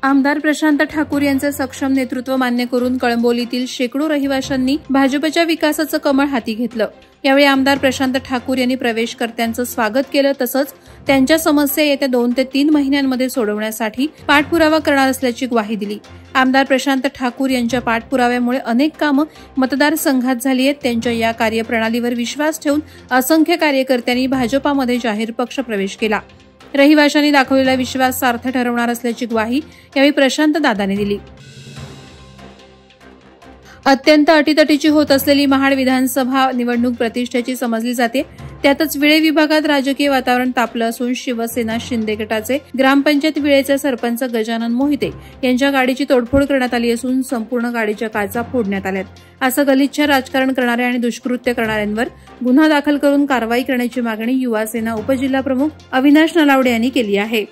आमदार प्रशांत ठाकूर यांचे सक्षम नेतृत्व मान्य करून कळंबोलीतील शेकडो रहिवाशांनी भाजपच्या विकासाचं कमळ हाती घेतलं। यावेळी आमदार प्रशांत ठाकूर यांनी प्रवेशकर्त्यांचं स्वागत केलं, तसंच त्यांच्या समस्या येत्या 2 ते 3 महिन्यांमध्ये सोडवण्यासाठी पाठपुरावा करणार असल्याची ग्वाही दिली। आमदार प्रशांत ठाकूर यांच्या पाठपुराव्यामुळे अनेक कामं मतदारसंघात झाली आहेत। त्यांच्या या कार्यप्रणालीवर विश्वास ठेवून असंख्य कार्यकर्त्यांनी भाजपामध्ये जाहीर पक्ष प्रवेश केला। रहिवाशांनी दाखवलेला विश्वास सार्थ ठरवणार असल्याची ग्वाही यावेळी प्रशांत दादाने दिली। अत्यंत अटीतटीची होत असलेली महाड विधानसभा निवडणूक प्रतिष्ठेची समजली जाते। त्यातच विळे विभागात राजकीय वातावरण तापलं असून शिवसेना शिंदे गटाचे ग्रामपंचायत विळेचे सरपंच गजानन मोहिते यांच्या गाडीची तोडफोड करण्यात आली असून संपूर्ण गाडीच्या काचा फोडण्यात आल्यात। असं गलिच्छ राजकारण करणाऱ्या आणि दुष्कृत्य करणाऱ्यांवर गुन्हा दाखल करून कारवाई करण्याची मागणी युवा सेना उपजिल्हाप्रमुख अविनाश नलावडे यांनी केली आहे।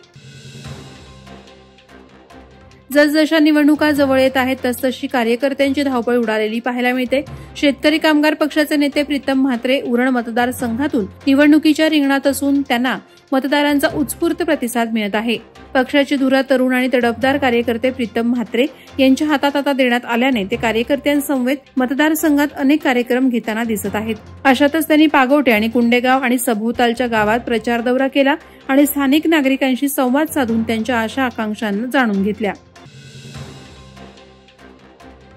जसजशा निवडणुका जवळ येत आहेत तसतशी कार्यकर्त्यांची धावपळ उडालेली पाहायला मिळते। शेतकरी कामगार पक्षाचे नेते प्रीतम म्हात्रे उरण मतदारसंघातून निवडणुकीच्या रिंगणात असून त्यांना मतदारांचा उत्स्फूर्त प्रतिसाद मिळत आहे। पक्षाची धुरा तरुण आणि तडफदार कार्यकर्ते प्रीतम म्हात्रे यांच्या हातात आता देण्यात आल्याने ते कार्यकर्त्यांसमवेत मतदारसंघात अनेक कार्यक्रम घेताना दिसत आहेत। अशातच त्यांनी पागोटे आणि कुंडेगाव आणि सभोवतालच्या गावात प्रचार दौरा केला आणि स्थानिक नागरिकांशी संवाद साधून त्यांच्या आशा आकांक्षांना जाणून घेतल्या।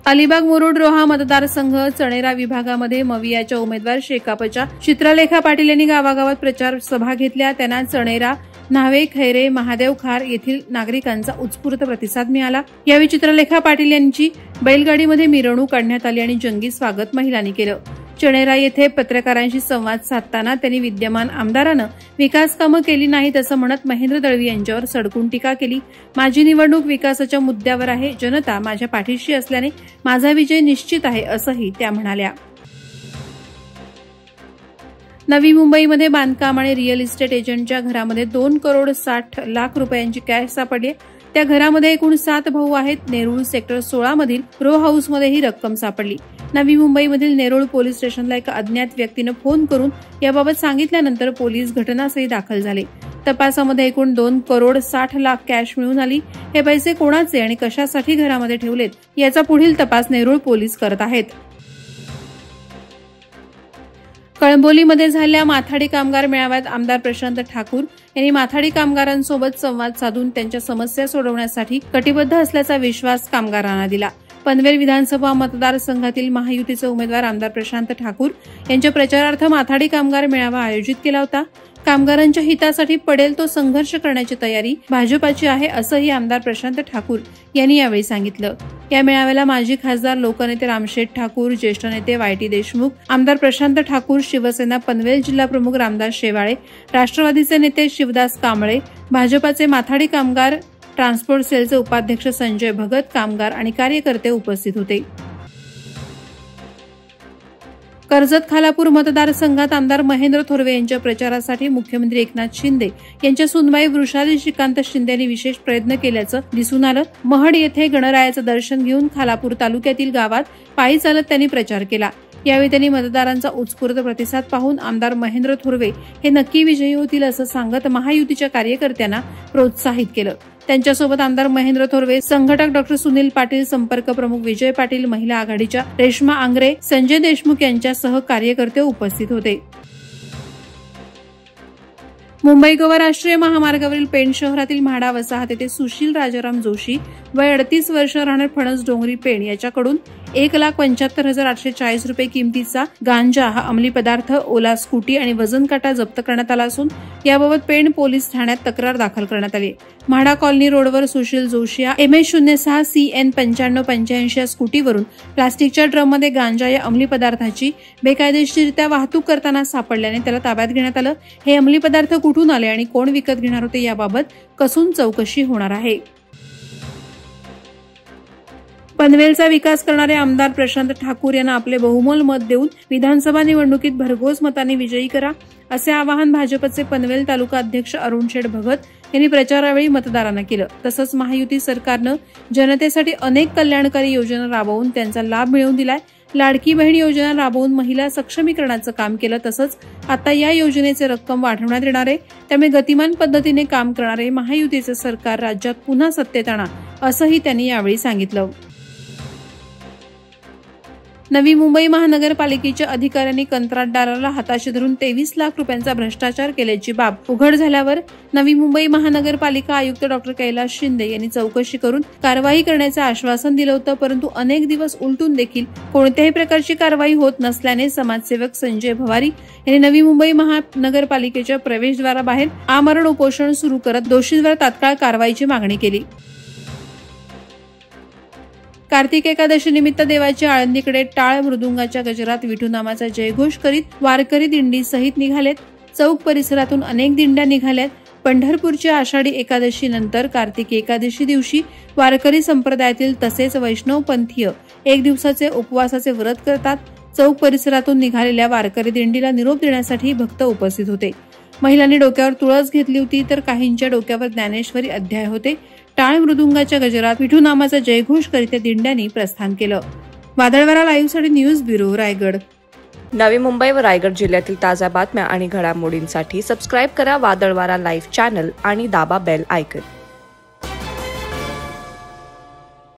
अलिबाग मुरुड रोहा मतदारसंघ चणेरा विभागामध्ये मवियाच्या उमेदवार शेकापच्या चित्रलेखा पाटील यांनी गावागावात प्रचार सभा घेतल्या। त्यांना चणेरा, न्हावे, खैरे, महादेव खार येथील नागरिकांचा उत्स्फूर्त प्रतिसाद मिळाला। यावेळी चित्रलेखा पाटील यांची बैलगाडीमध्ये मिरवणूक काढण्यात आली आणि जंगी स्वागत महिलांनी केलं। चणेरा येथे पत्रकारांशी संवाद साधताना त्यांनी विद्यमान आमदारानं विकास कामं केली नाहीत असं म्हणत महेंद्र दळवी यांच्यावर सडकून टीका केली। माझी निवडणूक विकासाच्या मुद्द्यावर आहे, जनता माझ्या पाठीशी असल्याने माझा विजय निश्चित आहे असंही त्या म्हणाल्या। नवी मुंबईमध्ये बांधकाम आणि रिअल इस्टेट एजंटच्या घरामध्ये 2,60,00,000 रुपयांची कॅश सापडली। त्या घरामध्ये एकूण 7 भाऊ आहेत। नेरूळ सेक्टर 16 मधील रो हाऊसमध्ये ही रक्कम सापडली। नवी मुंबईमधील नेरूळ पोलीस स्टेशनला एका अज्ञात व्यक्तीनं फोन करून याबाबत सांगितल्यानंतर पोलीस घटनास्थळी दाखल झाले। तपासामध्ये एकूण 2,60,00,000 कॅश मिळून आली। हे पैसे कोणाचे आणि कशासाठी घरामध्ये ठेवलेत याचा पुढील तपास नेरूळ पोलीस करत आहेत। कळंबोलीमध्ये झालेल्या माथाडी कामगार मेळाव्यात आमदार प्रशांत ठाकूर यांनी माथाडी कामगारांसोबत संवाद साधून त्यांच्या समस्या सोडवण्यासाठी कटिबद्ध असल्याचा विश्वास कामगारांना दिला। पनवेल विधानसभा मतदारसंघातील महायुतीचे उमेदवार आमदार प्रशांत ठाकूर यांच्या प्रचारार्थ माथाडी कामगार मेळावा आयोजित केला होता। कामगारांच्या हितासाठी पडेल तो संघर्ष करण्याची तयारी भाजपाची आहे असंही आमदार प्रशांत ठाकूर यांनी यावेळी सांगितलं। या मेळाव्याला माजी खासदार लोकनेते रामशेठ ठाकूर, ज्येष्ठ नेते वाय.टी. देशमुख, आमदार प्रशांत ठाकूर, शिवसेना पनवेल जिल्हाप्रमुख रामदास शेवाळे, राष्ट्रवादीचे नेते शिवदास कांबळे, भाजपाचे माथाडी कामगार ट्रान्सपोर्ट सेलचे उपाध्यक्ष संजय भगत, कामगार आणि कार्यकर्ते उपस्थित होते। कर्जत खालापूर मतदारसंघात आमदार महेंद्र थोरवे यांच्या प्रचारासाठी मुख्यमंत्री एकनाथ शिंदे यांच्या सुनबाई वृषाली श्रीकांत शिंदे यांनी विशेष प्रयत्न केल्याचं दिसून आलं। महड येथे गणरायाचं दर्शन घेऊन खालापूर तालुक्यातील गावात पायी चालत त्यांनी प्रचार केला। यावेळी त्यांनी मतदारांचा उत्स्फूर्त प्रतिसाद पाहून आमदार महेंद्र थोरवे हे नक्की विजयी होतील असं सांगत महायुतीच्या कार्यकर्त्यांना प्रोत्साहित केलं। त्यांच्यासोबत आमदार महेंद्र थोरवे, संघटक डॉ. सुनील पाटील, संपर्क प्रमुख विजय पाटील, महिला आघाडीच्या रेश्मा आंग्रे, संजय देशमुख यांच्यासह कार्यकर्ते उपस्थित होते। मुंबई गोवा राष्ट्रीय महामार्गावरील पेण शहरातील म्हाडा वसाहत येथे सुशील राजाराम जोशी वय 38 वर्ष राहणार फणस डोंगरी पेण याच्याकडून 1,75,840 रुपये किमतीचा गांजा हा अंमली पदार्थ, ओला स्कूटी आणि वजन काटा जप्त करण्यात आला असून याबाबत पेण पोलीस ठाण्यात तक्रार दाखल करण्यात आली। म्हाडा कॉलनी रोडवर सुशील जोशी या MS06 CN 9585 या स्कूटीवरून प्लास्टिकच्या ड्रममध्ये गांजा या अंमली पदार्थाची बेकायदेशीररित्या वाहतूक करताना सापडल्याने त्याला ताब्यात घेण्यात आलं। हे अंमली पदार्थ कुठून आले आणि कोण विकत घेणार होते याबाबत कसून चौकशी होणार आहे। पनवेलचा विकास करणारे आमदार प्रशांत ठाकूर यांना आपले बहुमोल मत देऊन विधानसभा निवडणुकीत भरघोस मतांनी विजयी करा असे आवाहन भाजपचे पनवेल तालुका अध्यक्ष अरुण शेठ भगत यांनी प्रचारावेळी मतदारांना केलं। तसंच महायुती सरकारनं जनतेसाठी अनेक कल्याणकारी योजना राबवून त्यांचा लाभ मिळवून दिलाय। लाडकी बहीण योजना राबवून महिला सक्षमीकरणाचं काम केलं। तसंच आता या योजनेचे रक्कम वाढवण्यात येणार आहे। त्यामुळे गतिमान पद्धतीने काम करणारे महायुतीचे सरकार राज्यात पुन्हा सत्तेत आणा असंही त्यांनी यावेळी सांगितलं. नवी मुंबई महानगरपालिकेच्या अधिकाऱ्यांनी कंत्राटदाराला हाताशी धरून 23 लाख रुपयांचा भ्रष्टाचार केल्याची बाब उघड झाल्यावर नवी मुंबई महानगरपालिका आयुक्त डॉक्टर कैलास शिंदे यांनी चौकशी करून कारवाई करण्याचं आश्वासन दिलं होतं. परंतु अनेक दिवस उलटून देखील कोणत्याही प्रकारची कारवाई होत नसल्याने समाजसेवक संजय भवारी यांनी नवी मुंबई महानगरपालिकेच्या प्रवेशद्वाराबाहेर आमरण उपोषण सुरू करत दोषींवर तात्काळ कारवाईची मागणी केली. कार्तिक एकादशी निमित्त देवाच्या आळंदीकडे टाळ मृदुंगाच्या गजरात विठू नामाचा जयघोष करीत वारकरी दिंडी सहित निघालेत. चौक परिसरातून अनेक दिंड्या निघाल्यात. पंढरपूरच्या आषाढी एकादशी नंतर कार्तिक एकादशी दिवशी वारकरी संप्रदायातील तसेच वैष्णव पंथीय एक दिवसाचे उपवासाचे व्रत करतात. चौक परिसरातून निघालेल्या वारकरी दिंडीला निरोप देण्यासाठी भक्त उपस्थित होते. महिलांनी डोक्यावर तुळस घेतली होती तर काहींच्या डोक्यावर ज्ञानेश्वरी अध्याय होते. टाळ मृदुंगाच्या गजरात विठू नामाचा जयघोष करीत या दिंड्यांनी प्रस्थान केलं. वादळवारा लाईव्हसाठी न्यूज ब्युरो रायगड. नवी मुंबई व रायगड जिल्ह्यातील ताज्या बातम्या आणि घडामोडींसाठी सबस्क्राईब करा वादळवारा लाईव्ह चॅनल आणि दाबा बेल आयकॉन.